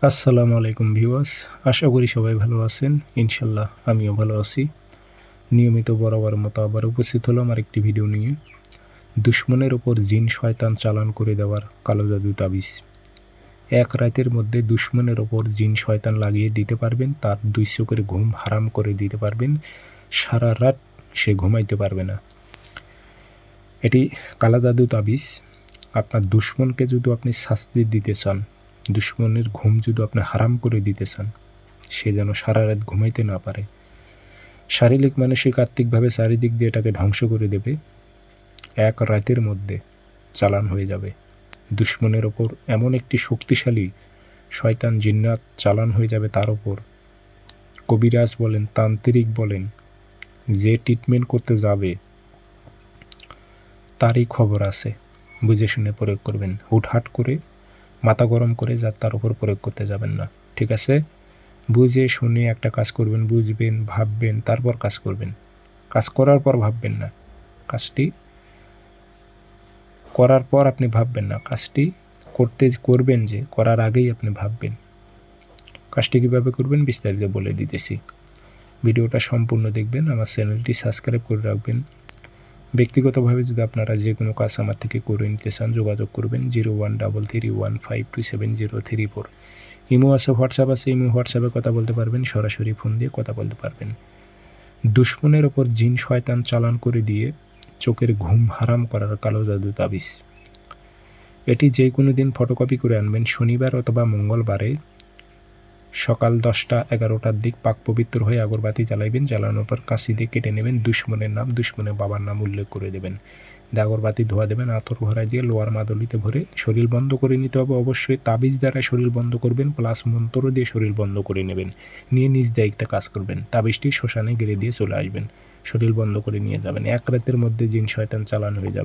আসসালামু আলাইকুম ভিউয়ার্স, আশা করি সবাই ভালো আছেন। ইনশাল্লাহ আমিও ভালো আছি। নিয়মিত বরাবর মতো আবার উপস্থিত হলাম আরেকটি ভিডিও নিয়ে। দুশ্মনের ওপর জিন শয়তান চালান করে দেওয়ার কালো জাদু তাবিজ। এক রাতের মধ্যে দুশ্মনের ওপর জিন শয়তান লাগিয়ে দিতে পারবেন, তার 2 চোখের ঘুম হারাম করে দিতে পারবেন, সারা রাত সে ঘুমাইতে পারবে না। এটি কালো জাদু তাবিজ। আপনার দুশ্মনকে যদি আপনি শাস্তি দিতে চান, দুশ্মনের ঘুম যদি আপনি হারাম করে দিতে চান, সে যেন সারা রাত ঘুমাইতে না পারে, শারীরিক মানসিক আত্মিকভাবে চারিদিক দিয়ে এটাকে ধ্বংস করে দেবে, এক রাতের মধ্যে চালান হয়ে যাবে। দুশ্মনের ওপর এমন একটি শক্তিশালী শয়তান জিন্নাত চালান হয়ে যাবে তার ওপর। কবিরাজ বলেন, তান্ত্রিক বলেন, যে ট্রিটমেন্ট করতে যাবে তারই খবর আছে। বুঝে শুনে প্রয়োগ করবেন। হুটহাট করে মাথা গরম করে যা তার উপর প্রয়োগ করতে যাবেন না, ঠিক আছে? বুঝে শুনে একটা কাজ করবেন, বুঝবেন, ভাববেন, তারপর কাজ করবেন। কাজ করার পর ভাববেন না, কাজটি করার পর আপনি ভাববেন না, কাজটি করবেন যে করার আগেই আপনি ভাববেন। কাজটি কীভাবে করবেন বিস্তারিত বলে দিতেছি। ভিডিওটা সম্পূর্ণ দেখবেন, আমার চ্যানেলটি সাবস্ক্রাইব করে রাখবেন। ব্যক্তিগতভাবে যদি আপনারা যে কোনো কাজ আমার থেকে করে নিতে চান, যোগাযোগ করবেন 013315270034। ইমো আছে, হোয়াটসঅ্যাপ আছে। ইমো হোয়াটসঅ্যাপে কথা বলতে পারবেন, সরাসরি ফোন দিয়ে কথা বলতে পারবেন। দুশ্মনের ওপর জিন শয়তান চালান করে দিয়ে চোখের ঘুম হারাম করার কালো জাদু তাবিজ। এটি যে কোনো দিন ফটোকপি করে আনবেন। শনিবার অথবা মঙ্গলবারে সকাল 10টা-11টার দিক পাক পবিত্র হয়ে আগরবাতি জ্বালাইবেন। জ্বালানোর পর কাঁচি দিয়ে কেটে নেবেন। দুশ্মনের নাম, দুশ্মনের বাবার নাম উল্লেখ করে দেবেন। আগরবাতি ধোয়া দেবেন, আতর ভরাই দিয়ে লোয়ার মাদলিতে ভরে শরীর বন্ধ করে নিতে হবে। অবশ্যই তাবিজ দ্বারা শরীর বন্ধ করবেন, প্লাস মন্ত্র দিয়ে শরীর বন্ধ করে নেবেন। নিয়ে নিজ দায়িত্বে কাজ করবেন। তাবিজটি শ্মশানে গেড়ে দিয়ে চলে আসবেন, শরীর বন্ধ করে নিয়ে যাবেন। এক রাতের মধ্যে জিন শয়তান চালান হয়ে যাবে।